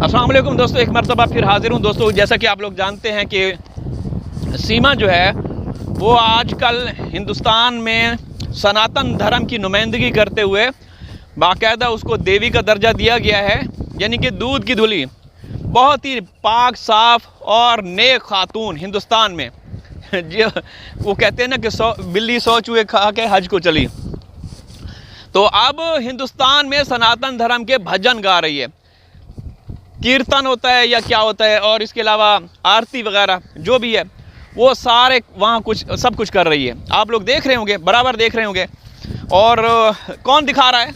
अस्सलाम वालेकुम दोस्तों, एक मरतबा फिर हाजिर हूँ दोस्तों। जैसा कि आप लोग जानते हैं कि सीमा जो है वो आजकल हिंदुस्तान में सनातन धर्म की नुमाइंदगी करते हुए बाकायदा उसको देवी का दर्जा दिया गया है, यानी कि दूध की धुली, बहुत ही पाक साफ और नेक खातून हिंदुस्तान में जो वो कहते हैं ना कि बिल्ली 100 चूहे खा के हज को चली। तो अब हिंदुस्तान में सनातन धर्म के भजन गा रही है, कीर्तन होता है या क्या होता है, और इसके अलावा आरती वगैरह जो भी है वो सारे वहाँ सब कुछ कर रही है। आप लोग देख रहे होंगे, बराबर देख रहे होंगे। और कौन दिखा रहा है?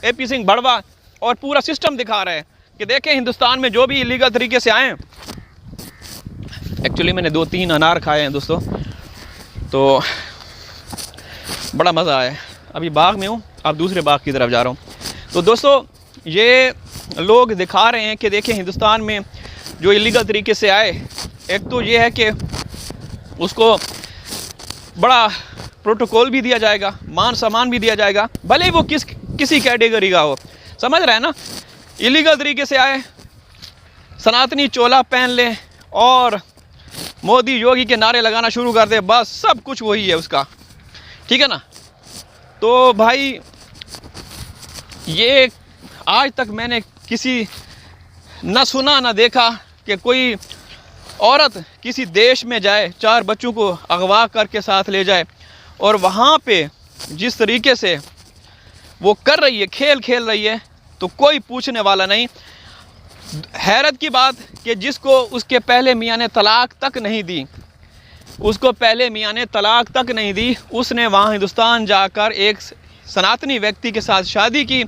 AP सिंह बड़वा, और पूरा सिस्टम दिखा रहा है कि देखें हिंदुस्तान में जो भी इलीगल तरीके से आए हैं। एक्चुअली मैंने 2-3 अनार खाए हैं दोस्तों, तो बड़ा मज़ा आया। अभी बाग में हूँ, अब दूसरे बाग की तरफ जा रहा हूँ। तो दोस्तों ये लोग दिखा रहे हैं कि देखें हिंदुस्तान में जो इलीगल तरीके से आए, एक तो ये है कि उसको बड़ा प्रोटोकॉल भी दिया जाएगा, मान सम्मान भी दिया जाएगा, भले वो किसी कैटेगरी का हो। समझ रहे हैं ना? इलीगल तरीके से आए, सनातनी चोला पहन ले और मोदी योगी के नारे लगाना शुरू कर दे, बस सब कुछ वही है उसका। ठीक है ना? तो भाई ये आज तक मैंने किसी न सुना न देखा कि कोई औरत किसी देश में जाए, 4 बच्चों को अगवा करके साथ ले जाए और वहाँ पे जिस तरीके से वो कर रही है, खेल खेल रही है, तो कोई पूछने वाला नहीं। हैरत की बात कि जिसको उसके पहले मियाँ ने तलाक तक नहीं दी, उसको पहले मियाँ ने तलाक तक नहीं दी, उसने वहाँ हिंदुस्तान जाकर एक सनातनी व्यक्ति के साथ शादी की,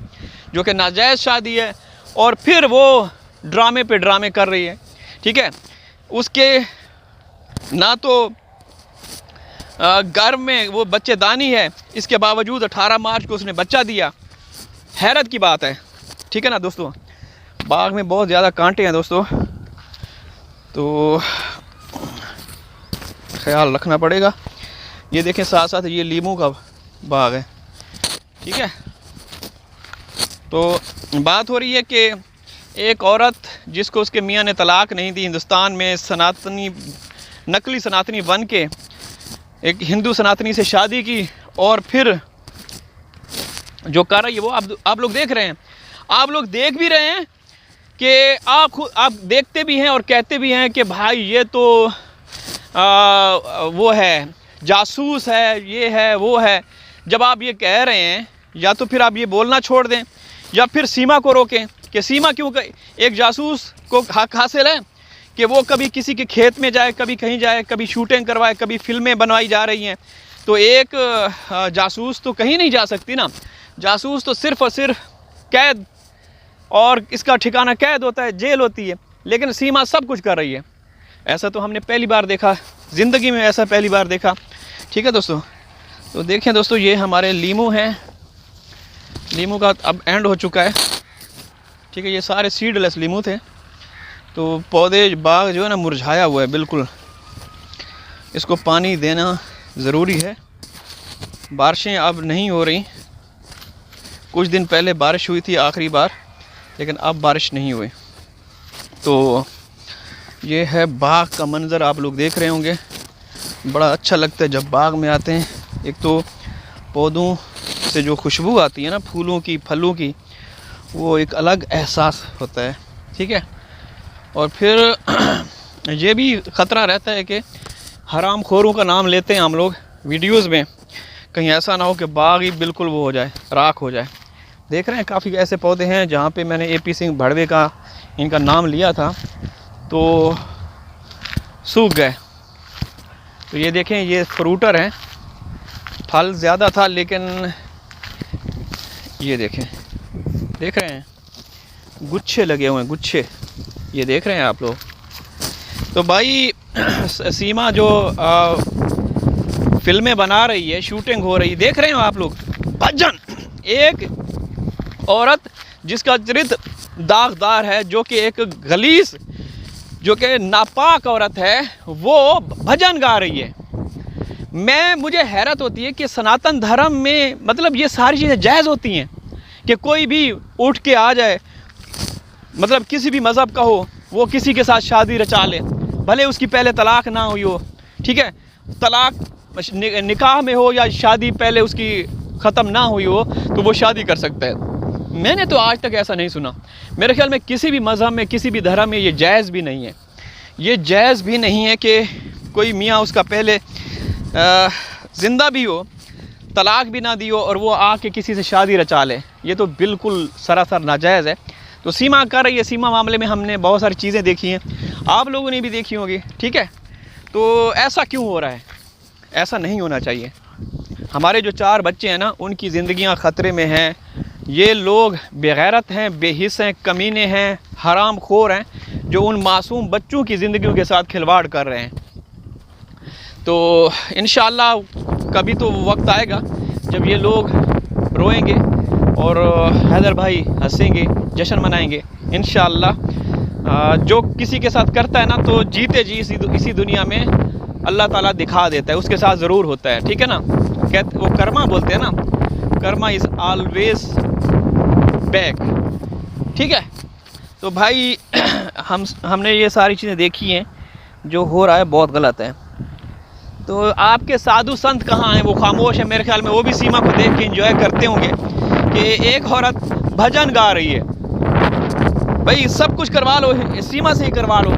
जो कि नाजायज़ शादी है, और फिर वो ड्रामे पे ड्रामे कर रही है। ठीक है? उसके ना तो घर में वो बच्चेदानी है, इसके बावजूद 18 मार्च को उसने बच्चा दिया। हैरत की बात है। ठीक है ना दोस्तों? बाग में बहुत ज़्यादा कांटे हैं दोस्तों, तो ख्याल रखना पड़ेगा। ये देखें, साथ साथ ये लीमू का बाग है। ठीक है? तो बात हो रही है कि एक औरत जिसको उसके मियाँ ने तलाक नहीं दी, हिंदुस्तान में सनातनी, नकली सनातनी बन के एक हिंदू सनातनी से शादी की, और फिर जो कर रही है वो आप लोग देख रहे हैं। आप लोग देख भी रहे हैं कि आप देखते भी हैं और कहते भी हैं कि भाई ये तो वो है, जासूस है, ये है, वो है। जब आप ये कह रहे हैं, या तो फिर आप ये बोलना छोड़ दें या फिर सीमा को रोकें कि सीमा क्यों एक जासूस को हक हासिल है कि वो कभी किसी के खेत में जाए, कभी कहीं जाए, कभी शूटिंग करवाए, कभी फिल्में बनवाई जा रही हैं। तो एक जासूस तो कहीं नहीं जा सकती ना। जासूस तो सिर्फ़ और सिर्फ कैद, और इसका ठिकाना कैद होता है, जेल होती है। लेकिन सीमा सब कुछ कर रही है। ऐसा तो हमने पहली बार देखा, ज़िंदगी में ऐसा पहली बार देखा। ठीक है दोस्तों? तो देखें दोस्तों, ये हमारे लीमू हैं। लीमू का अब एंड हो चुका है। ठीक है? ये सारे सीडलेस लीमू थे, तो पौधे, बाग जो है ना मुरझाया हुआ है बिल्कुल। इसको पानी देना ज़रूरी है। बारिशें अब नहीं हो रही। कुछ दिन पहले बारिश हुई थी आखिरी बार, लेकिन अब बारिश नहीं हुई। तो ये है बाग का मंज़र, आप लोग देख रहे होंगे। बड़ा अच्छा लगता है जब बाग में आते हैं। एक तो पौधों से जो खुशबू आती है ना, फूलों की, फलों की, वो एक अलग एहसास होता है। ठीक है? और फिर ये भी ख़तरा रहता है कि हराम खोरों का नाम लेते हैं हम लोग वीडियोस में, कहीं ऐसा ना हो कि बाग ही बिल्कुल वो हो जाए, राख हो जाए। देख रहे हैं काफ़ी ऐसे पौधे हैं जहाँ पे मैंने AP सिंह बड़वे का इनका नाम लिया था तो सूख गए। तो ये देखें, ये फ्रूटर हैं, फल ज़्यादा था, लेकिन ये देखें, देख रहे हैं गुच्छे लगे हुए हैं, गुच्छे। ये देख रहे हैं आप लोग। तो भाई सीमा जो फिल्में बना रही है, शूटिंग हो रही है, देख रहे हो आप लोग। भजन, एक औरत जिसका चरित्र दागदार है, जो कि एक गलीस, जो कि नापाक औरत है, वो भजन गा रही है। मुझे हैरत होती है कि सनातन धर्म में मतलब ये सारी चीज़ें जायज़ होती हैं कि कोई भी उठ के आ जाए मतलब किसी भी मज़हब का हो, वो किसी के साथ शादी रचा ले, भले उसकी पहले तलाक ना हुई हो, ठीक है, तलाक निकाह में हो या शादी पहले उसकी ख़त्म ना हुई हो, तो वो शादी कर सकता है। मैंने तो आज तक ऐसा नहीं सुना। मेरे ख्याल में किसी भी मज़हब में, किसी भी धर्म में ये जायज़ भी नहीं है। ये जायज़ भी नहीं है कि कोई मियाँ उसका पहले ज़िंदा भी हो, तलाक भी ना दी हो, और वो आके किसी से शादी रचा ले। ये तो बिल्कुल सरासर नाजायज़ है। तो सीमा कर रही है, सीमा मामले में हमने बहुत सारी चीज़ें देखी हैं, आप लोगों ने भी देखी होगी, ठीक है। तो ऐसा क्यों हो रहा है? ऐसा नहीं होना चाहिए। हमारे जो 4 बच्चे हैं ना, उनकी ज़िंदगियां ख़तरे में हैं। ये लोग बेगैरत हैं, बेहिस हैं, कमीने हैं, हराम खोर हैं, जो उन मासूम बच्चों की ज़िंदगियों के साथ खिलवाड़ कर रहे हैं। तो इंशाअल्लाह कभी तो वक्त आएगा जब ये लोग रोएंगे और हैदर भाई हंसेंगे, जश्न मनाएंगे इंशाअल्लाह। जो किसी के साथ करता है ना, तो जीते जी इसी दुनिया में अल्लाह ताला दिखा देता है, उसके साथ ज़रूर होता है, ठीक है ना। कहते वो कर्मा बोलते हैं ना, कर्मा इज़ ऑलवेज बैक, ठीक है। तो भाई हमने ये सारी चीज़ें देखी हैं, जो हो रहा है बहुत गलत है। तो आपके साधु संत कहाँ हैं? वो खामोश है। मेरे ख्याल में वो भी सीमा को देख के एंजॉय करते होंगे कि एक औरत भजन गा रही है। भाई सब कुछ करवा लो, सीमा से ही करवा लो।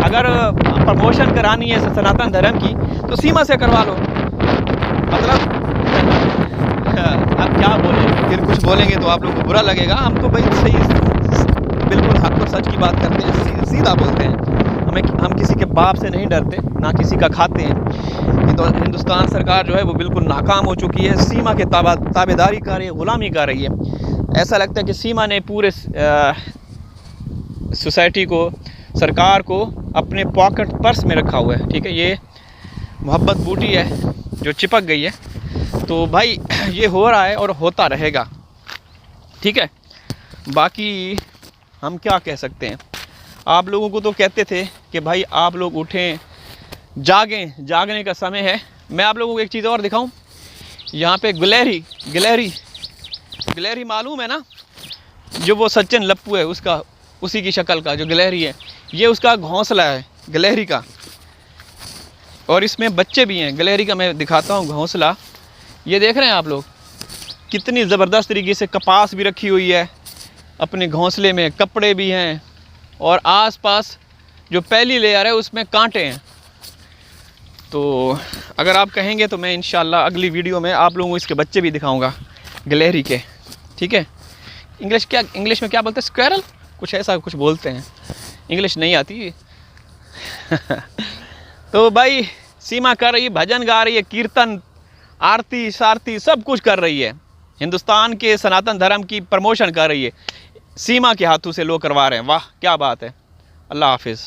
अगर प्रमोशन करानी है सनातन धर्म की, तो सीमा से करवा लो। मतलब अब क्या बोलें, फिर कुछ बोलेंगे तो आप लोग को बुरा लगेगा। हम तो भाई सही, बिल्कुल हक और सच की बात करते हैं, सीधा बोलते हैं। हम किसी के बाप से नहीं डरते, ना किसी का खाते हैं। तो हिंदुस्तान सरकार जो है वो बिल्कुल नाकाम हो चुकी है, सीमा के ताबेदारी कर रही है, ग़ुलामी कर रही है। ऐसा लगता है कि सीमा ने पूरे सोसाइटी को, सरकार को अपने पॉकेट पर्स में रखा हुआ है, ठीक है। ये मोहब्बत बूटी है जो चिपक गई है। तो भाई ये हो रहा है और होता रहेगा, ठीक है। बाकी हम क्या कह सकते हैं? आप लोगों को तो कहते थे कि भाई आप लोग उठें, जागें, जागने का समय है। मैं आप लोगों को एक चीज़ और दिखाऊं। यहाँ पे गिलहरी मालूम है ना, जो वो सचिन लप्पू है, उसका उसी की शक्ल का जो गिलहरी है, ये उसका घोंसला है गिलहरी का। और इसमें बच्चे भी हैं गिलहरी का। मैं दिखाता हूँ घोंसला। ये देख रहे हैं आप लोग, कितनी ज़बरदस्त तरीके से कपास भी रखी हुई है अपने घोंसले में, कपड़े भी हैं, और आसपास जो पहली लेयर है उसमें कांटे हैं। तो अगर आप कहेंगे तो मैं इंशाल्लाह अगली वीडियो में आप लोगों को इसके बच्चे भी दिखाऊंगा गिलहरी के, ठीक है। इंग्लिश में क्या बोलते हैं? स्क्वेरल, कुछ ऐसा कुछ बोलते हैं, इंग्लिश नहीं आती। तो भाई सीमा कर रही है, भजन गा रही है, कीर्तन, आरती सारती सब कुछ कर रही है, हिंदुस्तान के सनातन धर्म की प्रमोशन कर रही है। सीमा के हाथों से लोग करवा रहे हैं। वाह क्या बात है। अल्लाह हाफिज़।